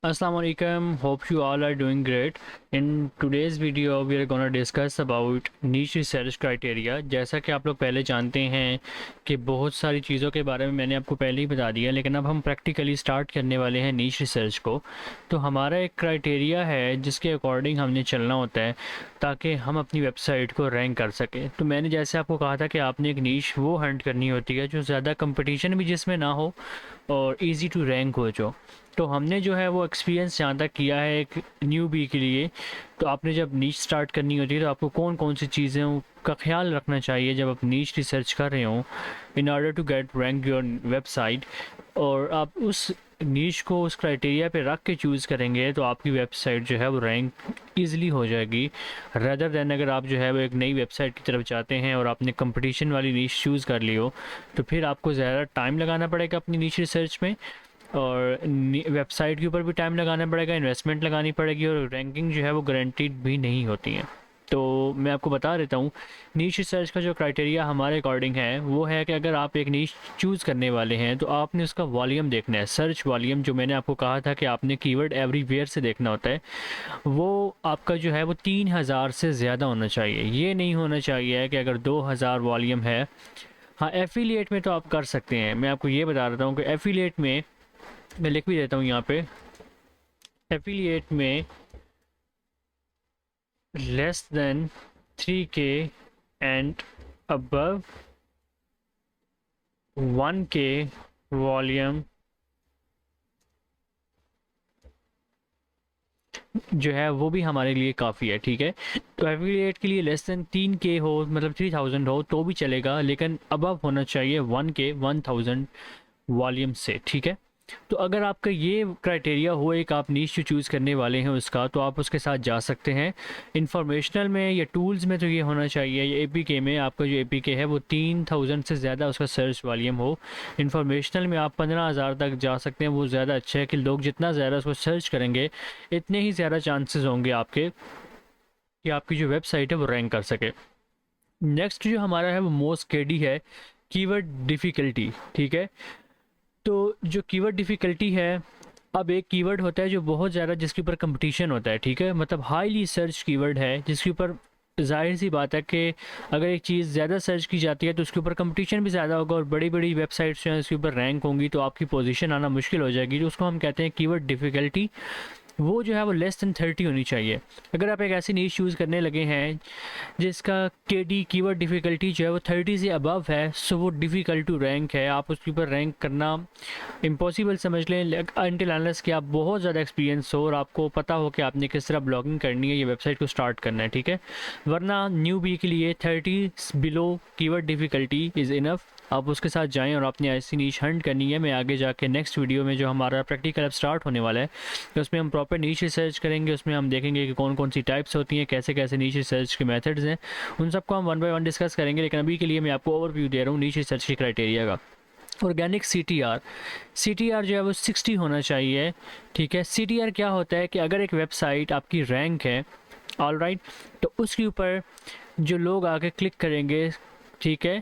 Assalamu alaikum. Hope you all are doing great. In today's video we are gonna discuss about niche research criteria. जैसा कि आप लोग पहले जानते हैं कि बहुत सारी चीज़ों के बारे में मैंने आपको पहले ही बता दिया, लेकिन अब हम प्रैक्टिकली स्टार्ट करने वाले हैं niche रिसर्च को। तो हमारा एक क्राइटेरिया है जिसके अकॉर्डिंग हमने चलना होता है ताकि हम अपनी वेबसाइट को रैंक कर सकें। तो मैंने जैसे आपको कहा था कि आपने एक नीश वो हंट करनी होती है जो ज़्यादा कंपटीशन भी जिसमें ना हो और ईज़ी टू रैंक हो जो। तो हमने जो है वो एक्सपीरियंस जहाँ तक किया है एक न्यूबी के लिए। तो आपने जब नीश स्टार्ट करनी होती है तो आपको कौन कौन सी चीज़ें का ख्याल रखना चाहिए जब आप नीश रिसर्च कर रहे हो in order to get rank your website, और आप उस नीश को उस क्राइटेरिया पे रख के चूज़ करेंगे तो आपकी वेबसाइट जो है वो रैंक ईजिली हो जाएगी। रदर दैन अगर आप जो है वो एक नई वेबसाइट की तरफ जाते हैं और आपने कंपटीशन वाली नीश चूज़ कर ली हो तो फिर आपको ज़्यादा टाइम लगाना पड़ेगा अपनी नीश रिसर्च में, और वेबसाइट के ऊपर भी टाइम लगाना पड़ेगा, इन्वेस्टमेंट लगानी पड़ेगी, और रैंकिंग जो है वो गारंटीड भी नहीं होती है। तो मैं आपको बता देता हूँ नीश रिसर्च का जो क्राइटेरिया हमारे अकॉर्डिंग है वो है कि अगर आप एक नीश चूज़ करने वाले हैं तो आपने उसका वॉल्यूम देखना है, सर्च वॉल्यूम। जो मैंने आपको कहा था कि आपने कीवर्ड एवरीवेयर से देखना होता है, वो आपका जो है वो 3000 से ज़्यादा होना चाहिए। ये नहीं होना चाहिए कि अगर 2000 वॉल्यूम है। हाँ, एफिलिएट में तो आप कर सकते हैं। मैं आपको ये बता देता हूँ कि एफिलिएट में मैं लिख भी देता हूँ यहाँ पे, एफिलिएट में less than 3K and above 1K volume जो है वो भी हमारे लिए काफ़ी है, ठीक है। तो एफिलिएट के लिए लेस देन 3K हो, मतलब 3000 हो तो भी चलेगा, लेकिन अबव होना चाहिए 1K 1000 वॉल्यूम से, ठीक है। तो अगर आपका ये क्राइटेरिया हो, एक आप नीश जो चूज़ करने वाले हैं उसका, तो आप उसके साथ जा सकते हैं। इंफॉर्मेशनल में या टूल्स में तो ये होना चाहिए, या एपीके में आपका जो एपीके है वो 3000 से ज़्यादा उसका सर्च वॉल्यूम हो। इंफॉर्मेशनल में आप 15000 तक जा सकते हैं, वो ज़्यादा अच्छा है कि लोग जितना ज़्यादा उसको सर्च करेंगे इतने ही ज़्यादा चांसेस होंगे आपके कि आपकी जो वेबसाइट है वो रैंक कर सके। नेक्स्ट जो हमारा है वो मोस्ट केडी है, कीवर्ड डिफ़िकल्टी, ठीक है। तो जो कीवर्ड डिफ़िकल्टी है, अब एक कीवर्ड होता है जो बहुत ज़्यादा जिसके ऊपर कंपटीशन होता है, ठीक है, मतलब हाईली सर्च कीवर्ड है जिसके ऊपर जाहिर सी बात है कि अगर एक चीज़ ज़्यादा सर्च की जाती है तो उसके ऊपर कंपटीशन भी ज़्यादा होगा और बड़ी बड़ी वेबसाइट्स जो हैं उसके ऊपर रैंक होंगी, तो आपकी पोजीशन आना मुश्किल हो जाएगी। जो उसको हम कहते हैं कीवर्ड डिफ़िकल्टी, वो जो है वो लेस दैन 30 होनी चाहिए। अगर आप एक ऐसी नीश यूज़ करने लगे हैं जिसका केडी कीवर्ड डिफ़िकल्टी जो है वो 30 से अबव है, सो वो डिफ़िकल्ट टू रैंक है। आप उसके ऊपर रैंक करना इम्पॉसिबल समझ लें अनटिल अनलेस कि आप बहुत ज़्यादा एक्सपीरियंस हो और आपको पता हो कि आपने किस तरह ब्लॉगिंग करनी है, ये वेबसाइट को स्टार्ट करना है, ठीक है। वरना न्यू बी के लिए 30 below keyword difficulty is enough. आप उसके साथ जाएं और अपनी ऐसी नीश हंट करनी है। मैं आगे जाके नेक्स्ट वीडियो में जो हमारा प्रैक्टिकल अब स्टार्ट होने वाला है तो उसमें हम प्रॉपर नीश रिसर्च करेंगे। उसमें हम देखेंगे कि कौन कौन सी टाइप्स होती हैं, कैसे कैसे नीश रिसर्च के मेथड्स हैं, उन सबको हम वन बाय वन डिस्कस करेंगे। लेकिन अभी के लिए मैं आपको ओवरव्यू दे रहा हूँ नीश रिसर्च के क्राइटेरिया का। ऑर्गेनिक CTR जो है वो 60 होना चाहिए, ठीक है। CTR क्या होता है कि अगर एक वेबसाइट आपकी रैंक है, ऑल राइट, तो उसके ऊपर जो लोग आके क्लिक करेंगे, ठीक है,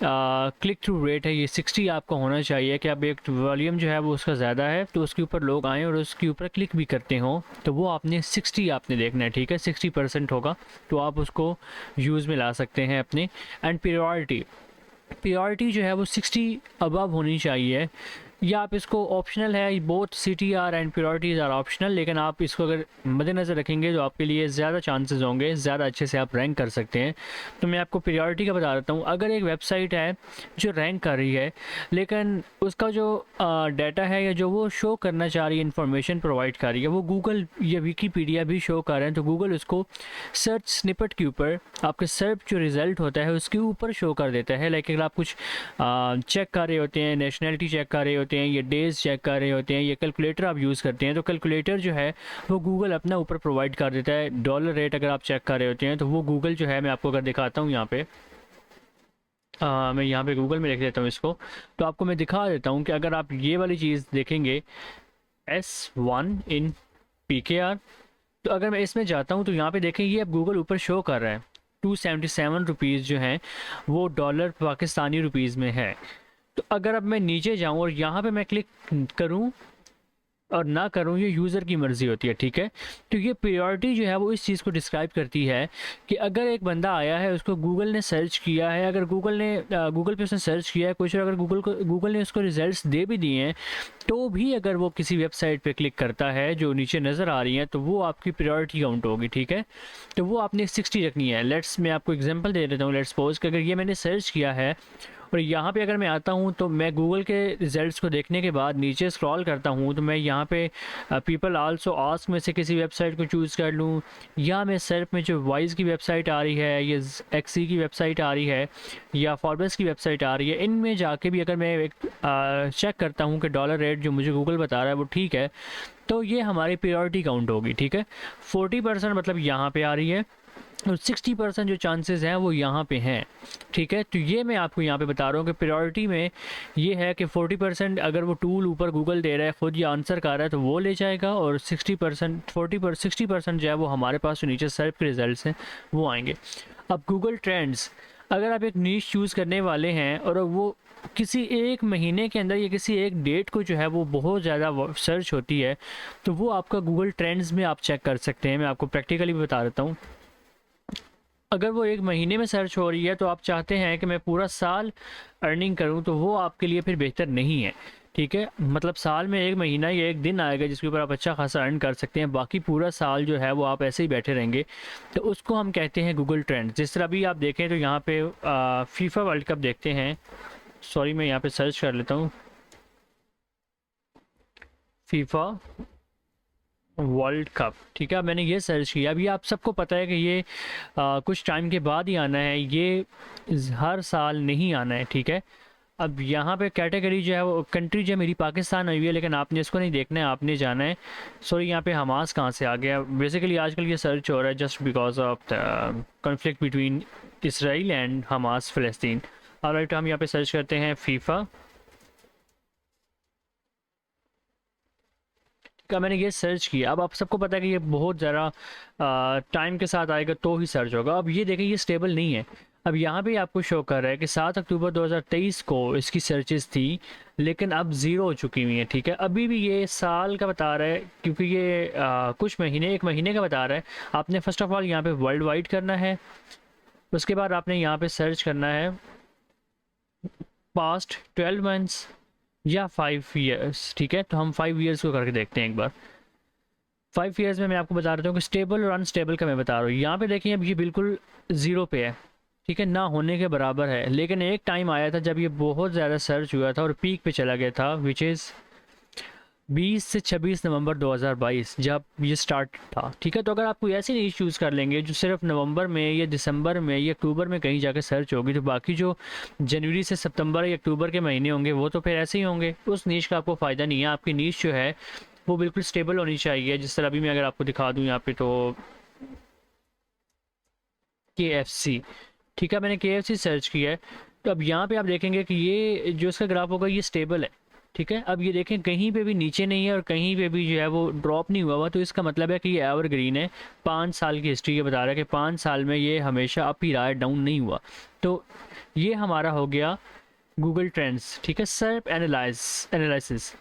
क्लिक थ्रू रेट है ये 60 आपका होना चाहिए कि अब एक वॉल्यूम जो है वो उसका ज़्यादा है तो उसके ऊपर लोग आएँ और उसके ऊपर क्लिक भी करते हों, तो वो आपने 60 आपने देखना है, ठीक है। 60% होगा तो आप उसको यूज़ में ला सकते हैं अपने। एंड प्रायोरिटी जो है वो 60 अबव होनी चाहिए, या आप इसको ऑप्शनल है, both CTR and priorities are optional, लेकिन आप इसको अगर मद्देनज़र रखेंगे तो आपके लिए ज़्यादा चांसेस होंगे, ज़्यादा अच्छे से आप रैंक कर सकते हैं। तो मैं आपको प्रायोरिटी का बता देता हूँ। अगर एक वेबसाइट है जो रैंक कर रही है लेकिन उसका जो डाटा है या जो वो शो करना चाह रही है, इंफॉर्मेशन प्रोवाइड कर रही है, वो गूगल या विकीपीडिया भी शो कर रहे हैं, तो गूगल उसको सर्च स्निपेट के ऊपर आपके सर्च जो रिज़ल्ट होता है उसके ऊपर शो कर देता है। लाइक अगर आप कुछ चेक कर रहे होते हैं, नेशनलिटी चेक कर रहे होते हैं, ये डेज़ चेक कर रहे होते हैं, ये कैलकुलेटर आप यूज़ करते हैं, तो कैलकुलेटर जो है वो गूगल अपना ऊपर प्रोवाइड कर देता है। डॉलर रेट अगर आप चेक कर रहे होते हैं तो वो गूगल जो है, मैं आपको अगर दिखाता हूँ यहाँ पे, मैं यहाँ पे गूगल में लिख देता हूँ इसको, तो आपको मैं दिखा देता हूँ कि अगर आप ये वाली चीज़ देखेंगे S1 इन PKR, तो अगर मैं इसमें जाता हूँ तो यहाँ पे देखें ये अब गूगल ऊपर शो कर रहा है 277 रुपीज़ जो हैं वो डॉलर पाकिस्तानी रुपीज़ में है। तो अगर अब मैं नीचे जाऊँ और यहाँ पे मैं क्लिक करूँ और ना करूँ ये यूज़र की मर्ज़ी होती है, ठीक है। तो ये प्रायोरिटी जो है वो इस चीज़ को डिस्क्राइब करती है कि अगर एक बंदा आया है, उसको गूगल ने सर्च किया है, अगर गूगल पे उसने सर्च किया है कुछ, और अगर गूगल ने उसको रिजल्ट्स दे भी दिए हैं, तो भी अगर वो किसी वेबसाइट पे क्लिक करता है जो नीचे नज़र आ रही हैं, तो वो आपकी प्रायोरिटी काउंट होगी, ठीक है। तो वो आपने 60 रखनी है। मैं आपको एग्जांपल दे देता हूँ। लेट्स सपोज कि अगर ये मैंने सर्च किया है और यहाँ पे अगर मैं आता हूँ, तो मैं गूगल के रिजल्ट्स को देखने के बाद नीचे स्क्रॉल करता हूँ, तो मैं यहाँ पे पीपल आल्सो आस्क में से किसी वेबसाइट को चूज़ कर लूँ, या मैं सर्च में जो वाइज की वेबसाइट आ रही है, या एक्सी की वेबसाइट आ रही है, या फॉरबेस की वेबसाइट आ रही है, इनमें जाके भी अगर मैं एक चेक करता हूँ कि डॉलर रेट जो मुझे गूगल बता रहा है वो ठीक है, तो ये हमारी प्रायोरिटी काउंट होगी, ठीक है। 40% मतलब यहाँ पे आ रही है, और 60% जो चांसेस हैं वो यहाँ पे हैं, ठीक है। तो ये मैं आपको यहाँ पे बता रहा हूँ कि प्रायोरिटी में ये है कि 40% अगर वो टूल ऊपर गूगल दे रहा है, ख़ुद ये आंसर कर रहा है, तो वो ले जाएगा, और 60% जो है वो हमारे पास जो नीचे सर्च के रिजल्ट्स हैं वो आएंगे। अब गूगल ट्रेंड्स, अगर आप एक नीश चूज़ करने वाले हैं और वो किसी एक महीने के अंदर या किसी एक डेट को जो है वो बहुत ज़्यादा सर्च होती है, तो वो आपका गूगल ट्रेंड्स में आप चेक कर सकते हैं। मैं आपको प्रैक्टिकली भी बता देता हूँ। अगर वो एक महीने में सर्च हो रही है, तो आप चाहते हैं कि मैं पूरा साल अर्निंग करूं, तो वो आपके लिए फिर बेहतर नहीं है, ठीक है। मतलब साल में एक महीना या एक दिन आएगा जिसके ऊपर आप अच्छा खासा अर्न कर सकते हैं, बाकी पूरा साल जो है वो आप ऐसे ही बैठे रहेंगे, तो उसको हम कहते हैं गूगल ट्रेंड। जिस तरह अभी आप देखें तो यहाँ पे फीफा वर्ल्ड कप देखते हैं। सॉरी, मैं यहाँ पे सर्च कर लेता हूँ, फीफा वर्ल्ड कप, ठीक है। मैंने ये सर्च किया। अभी आप सबको पता है कि ये कुछ टाइम के बाद ही आना है, ये हर साल नहीं आना है, ठीक है। अब यहाँ पे कैटेगरी जो है वो कंट्री जो है मेरी पाकिस्तान आई हुई है, लेकिन आपने इसको नहीं देखना है, आपने जाना है। सॉरी, यहाँ पे हमास कहाँ से आ गया? बेसिकली आजकल ये सर्च हो रहा है just because of the conflict between Israel and Hamas Palestine. Alright, हम यहाँ पे सर्च करते हैं फीफा का। मैंने ये सर्च किया। अब आप सबको पता है कि ये बहुत ज़्यादा टाइम के साथ आएगा तो ही सर्च होगा। अब ये देखें, ये स्टेबल नहीं है। अब यहाँ पे आपको शो कर रहा है कि 7 अक्टूबर 2023 को इसकी सर्चेस थी, लेकिन अब ज़ीरो हो चुकी हुई है, ठीक है। अभी भी ये साल का बता रहा है, क्योंकि ये कुछ महीने, एक महीने का बता रहा है। आपने फर्स्ट ऑफ ऑल यहाँ पे वर्ल्ड वाइड करना है, उसके बाद आपने यहाँ पे सर्च करना है पास्ट 12 मंथ्स या 5 ईयर्स, ठीक है। तो हम 5 ईयर्स को करके देखते हैं एक बार। 5 ईयर्स में मैं आपको बता रहा हूँ कि स्टेबल और अनस्टेबल का मैं बता रहा हूँ। यहाँ पे देखिए, अब ये बिल्कुल ज़ीरो पे है, ठीक है, ना होने के बराबर है। लेकिन एक टाइम आया था जब ये बहुत ज़्यादा सर्च हुआ था और पीक पे चला गया था, विच इज़ 20 से 26 नवंबर 2022 जब ये स्टार्ट था, ठीक है। तो अगर आप कोई ऐसी नीश चूज़ कर लेंगे जो सिर्फ नवंबर में या दिसंबर में या अक्टूबर में कहीं जाकर सर्च होगी, तो बाकी जो जनवरी से सितंबर या अक्टूबर के महीने होंगे वो तो फिर ऐसे ही होंगे। उस नीश का आपको फ़ायदा नहीं है। आपकी नीश जो है वो बिल्कुल स्टेबल होनी चाहिए। जिस तरह अभी मैं अगर आपको दिखा दूँ यहाँ पे, तो KFC, ठीक है, मैंने KFC सर्च किया है। तो अब यहाँ पे आप देखेंगे कि ये जो इसका ग्राफ होगा ये स्टेबल है, ठीक है। अब ये देखें, कहीं पे भी नीचे नहीं है और कहीं पे भी जो है वो ड्रॉप नहीं हुआ हुआ, तो इसका मतलब है कि ये एवरग्रीन है। 5 साल की हिस्ट्री ये बता रहा है कि 5 साल में ये हमेशा अप ही रहा है, डाउन नहीं हुआ। तो ये हमारा हो गया गूगल ट्रेंड्स, ठीक है। सर्प एनालिसिस,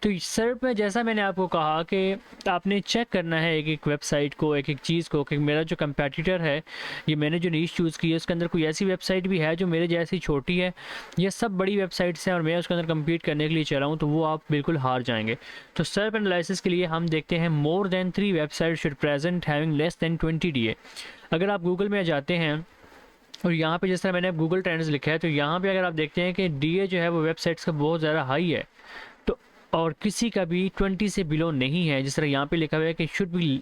तो सर्प में जैसा मैंने आपको कहा कि आपने चेक करना है एक एक वेबसाइट को, एक एक चीज़ को, कि मेरा जो कंपेटिटर है, ये मैंने जो नीश चूज़ की है, उसके अंदर कोई ऐसी वेबसाइट भी है जो मेरे जैसी छोटी है, ये सब बड़ी वेबसाइट्स हैं और मैं उसके अंदर कम्पीट करने के लिए चला हूँ, तो वो आप बिल्कुल हार जाएंगे। तो सर्प एनालिसिस के लिए हम देखते हैं more than 3 website should present having less than 20 DA। अगर आप गूगल में जाते हैं और यहाँ पे जिस तरह मैंने गूगल ट्रेंड्स लिखा है, तो यहाँ पे अगर आप देखते हैं कि DA जो है वो वेबसाइट्स का बहुत ज़्यादा हाई है, तो और किसी का भी 20 से बिलो नहीं है। जिस तरह यहाँ पे लिखा हुआ है कि should be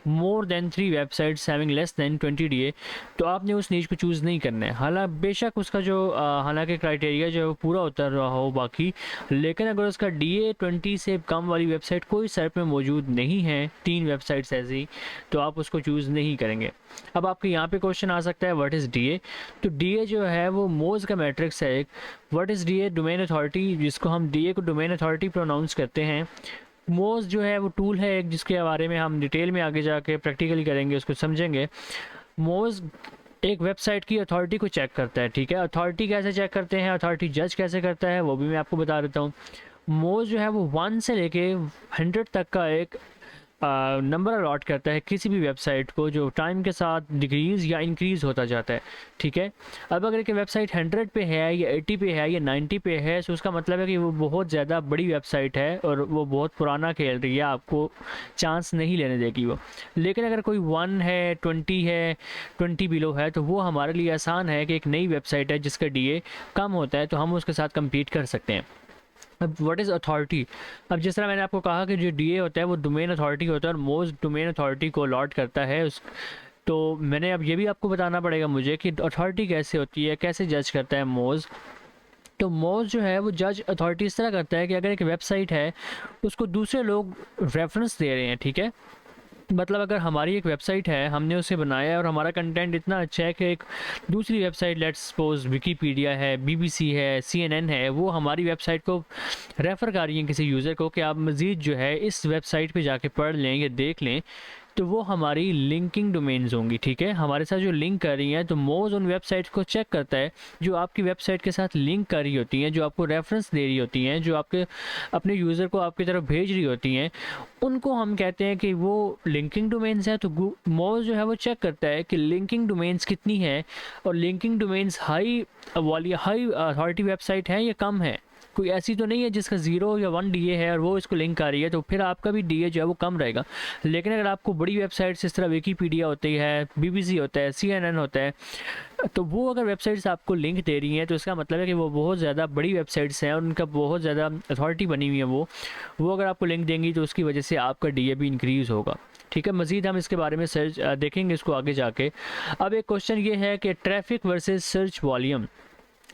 more than 3 websites having less than 20 DA, तो आपने उस नीच को चूज़ नहीं करना है। हालांकि बेशक उसका जो हालांकि क्राइटेरिया जो है वो पूरा होता रहा हो बाकी, लेकिन अगर उसका DA 20 से कम वाली वेबसाइट कोई सर्च में मौजूद नहीं है, 3 वेबसाइट्स ऐसी, तो आप उसको चूज़ नहीं करेंगे। अब आपके यहाँ पे क्वेश्चन आ सकता है व्हाट इज़ DA। तो DA जो है वो मोज का मैट्रिक्स है एक। What is DA? Domain authority, जिसको हम DA को डोमेन अथॉरिटी प्रोनाउंस करते हैं। मोज जो है वो टूल है एक, जिसके बारे में हम डिटेल में आगे जाके प्रैक्टिकली करेंगे, उसको समझेंगे। मोज एक वेबसाइट की अथॉरिटी को चेक करता है, ठीक है। अथॉरिटी कैसे चेक करते हैं, अथॉरिटी जज कैसे करता है, वो भी मैं आपको बता देता हूँ। मोज जो है वो 1 से लेके 100 तक का एक नंबर अलॉट करता है किसी भी वेबसाइट को, जो टाइम के साथ डिक्रीज़ या इंक्रीज़ होता जाता है, ठीक है। अब अगर एक वेबसाइट 100 पे है या 80 पे है या 90 पे है, तो उसका मतलब है कि वो बहुत ज़्यादा बड़ी वेबसाइट है और वो बहुत पुराना खेल रही है, आपको चांस नहीं लेने देगी वो। लेकिन अगर कोई 1 है, 20 है, 20 बिलो है, तो वो हमारे लिए आसान है कि एक नई वेबसाइट है जिसका डीए कम होता है, तो हम उसके साथ कम्पीट कर सकते हैं। अब व्हाट इज़ अथॉरिटी? अब जिस तरह मैंने आपको कहा कि जो डीए होता है वो डोमेन अथॉरिटी होता है और मोस्ट डोमेन अथॉरिटी को अलॉट करता है उस, तो मैंने अब ये भी आपको बताना पड़ेगा मुझे कि अथॉरिटी कैसे होती है, कैसे जज करता है मोज। तो मोज जो है वो जज अथॉरिटी इस तरह करता है कि अगर एक वेबसाइट है उसको दूसरे लोग रेफरेंस दे रहे हैं, ठीक है, मतलब अगर हमारी एक वेबसाइट है, हमने उसे बनाया है और हमारा कंटेंट इतना अच्छा है कि एक दूसरी वेबसाइट, लेट्स सपोज विकीपीडिया है, बीबीसी है, सीएनएन है, वो हमारी वेबसाइट को रेफ़र कर रही हैं किसी यूज़र को कि आप मज़ीद जो है इस वेबसाइट पे जाके पढ़ लें या देख लें, तो वो हमारी लिंकिंग डोमेन्स होंगी, ठीक है, हमारे साथ जो लिंक कर रही हैं। तो मोज उन वेबसाइट को चेक करता है जो आपकी वेबसाइट के साथ लिंक कर रही होती हैं, जो आपको रेफरेंस दे रही होती हैं, जो आपके अपने यूज़र को आपकी तरफ भेज रही होती हैं, उनको हम कहते हैं कि वो लिंकिंग डोमेन्स हैं। तो मोज जो है वो चेक करता है कि लिंकिंग डोमेन्स कितनी है और linking domains high authority website है या कम है। कोई ऐसी तो नहीं है जिसका 0 या 1 डीए है और वो इसको लिंक कर रही है, तो फिर आपका भी डीए जो है वो कम रहेगा। लेकिन अगर आपको बड़ी वेबसाइट्स इस तरह विकीपीडिया होती है, बीबीसी होता है, सीएनएन होता है, तो वो अगर वेबसाइट्स आपको लिंक दे रही हैं तो इसका मतलब है कि वो बहुत ज़्यादा बड़ी वेबसाइट्स हैं और उनका बहुत ज़्यादा अथॉरिटी बनी हुई है। वो अगर आपको लिंक देंगी तो उसकी वजह से आपका डीए भी इंक्रीज़ होगा, ठीक है। मज़ीद हम इसके बारे में सर्च देखेंगे इसको आगे जाके। अब एक क्वेश्चन ये है कि ट्रैफिक वर्सेस सर्च वॉल्यूम।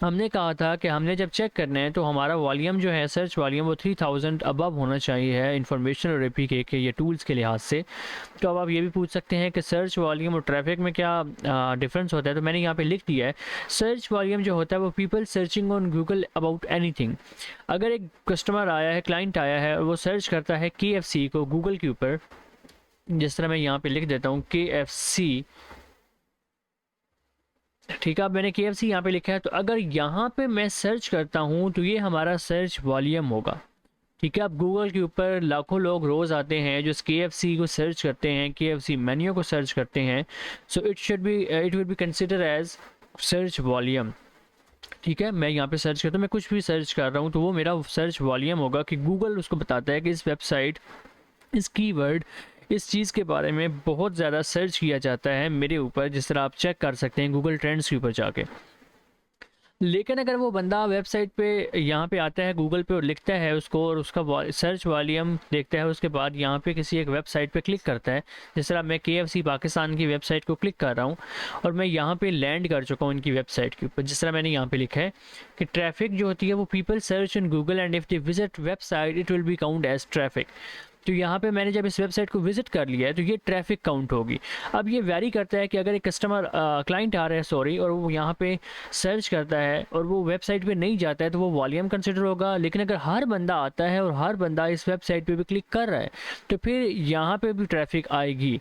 हमने कहा था कि हमने जब चेक करना है तो हमारा वॉल्यूम जो है, सर्च वॉल्यूम, वो 3000 अबव होना चाहिए है इंफॉर्मेशन और एपी के ये टूल्स के लिहाज से। तो अब आप ये भी पूछ सकते हैं कि सर्च वॉल्यूम और ट्रैफिक में क्या डिफरेंस होता है। तो मैंने यहाँ पे लिख दिया है, सर्च वॉल्यूम जो होता है वो people searching on Google about anything. अगर एक कस्टमर आया है, क्लाइंट आया है और वो सर्च करता है KFC को गूगल के ऊपर, जिस तरह मैं यहाँ पे लिख देता हूँ KFC, ठीक है। अब मैंने KFC यहाँ पे लिखा है, तो अगर यहाँ पे मैं सर्च करता हूँ तो ये हमारा सर्च वॉल्यूम होगा, ठीक है। अब गूगल के ऊपर लाखों लोग रोज़ आते हैं जो KFC को सर्च करते हैं, KFC मेन्यू को सर्च करते हैं, so it will be consider as search volume, ठीक है। मैं यहाँ पे सर्च करता हूँ, मैं कुछ भी सर्च कर रहा हूँ तो वो मेरा सर्च वॉल्यूम होगा कि गूगल उसको बताता है कि इस वेबसाइट, इस कीवर्ड, इस चीज़ के बारे में बहुत ज़्यादा सर्च किया जाता है मेरे ऊपर, जिस तरह आप चेक कर सकते हैं गूगल ट्रेंड्स के ऊपर जाके। लेकिन अगर वो बंदा वेबसाइट पे यहाँ पे आता है गूगल पे और लिखता है उसको और उसका सर्च वॉल्यूम देखता है, उसके बाद यहाँ पे किसी एक वेबसाइट पे क्लिक करता है, जिस तरह मैं KFC पाकिस्तान की वेबसाइट को क्लिक कर रहा हूँ और मैं यहाँ पे लैंड कर चुका हूँ इनकी वेबसाइट के ऊपर, जिस तरह मैंने यहाँ पे लिखा है कि ट्रैफिक जो होती है वो people search in Google and if they visit website it will be count as traffic. तो यहाँ पे मैंने जब इस वेबसाइट को विजिट कर लिया है तो ये ट्रैफिक काउंट होगी। अब ये वैरी करता है कि अगर एक कस्टमर क्लाइंट आ रहा है सॉरी, और वो यहाँ पे सर्च करता है और वो वेबसाइट पे नहीं जाता है तो वो वॉल्यूम कंसिडर होगा। लेकिन अगर हर बंदा आता है और हर बंदा इस वेबसाइट पे भी क्लिक कर रहा है तो फिर यहाँ पे भी ट्रैफिक आएगी।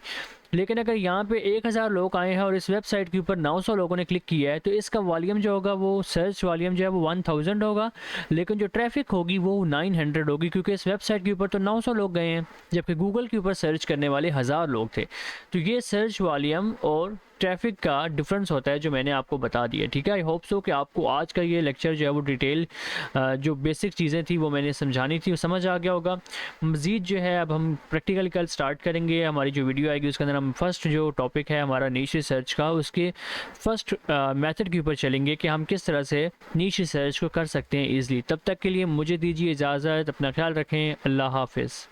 लेकिन अगर यहाँ पे 1000 लोग आए हैं और इस वेबसाइट के ऊपर 900 लोगों ने क्लिक किया है तो इसका वॉल्यूम जो होगा, वो सर्च वॉल्यूम जो है वो 1000 होगा, लेकिन जो ट्रैफिक होगी वो 900 होगी, क्योंकि इस वेबसाइट के ऊपर तो 900 लोग गए हैं जबकि गूगल के ऊपर सर्च करने वाले 1000 लोग थे। तो ये सर्च वॉल्यूम और ट्रैफिक का डिफरेंस होता है जो मैंने आपको बता दिया, ठीक है। आई होप सो कि आपको आज का ये लेक्चर जो है वो डिटेल जो बेसिक चीज़ें थी वो मैंने समझानी थी वो समझ आ गया होगा। मज़ीद जो है अब हम प्रैक्टिकल कल स्टार्ट करेंगे, हमारी जो वीडियो आएगी उसके अंदर हम फर्स्ट जो टॉपिक है हमारा नीश रिसर्च का, उसके फर्स्ट मेथड के ऊपर चलेंगे कि हम किस तरह से नीश रिसर्च को कर सकते हैं ईज़िली। तब तक के लिए मुझे दीजिए इजाज़त, अपना ख्याल रखें, अल्लाह हाफिज़।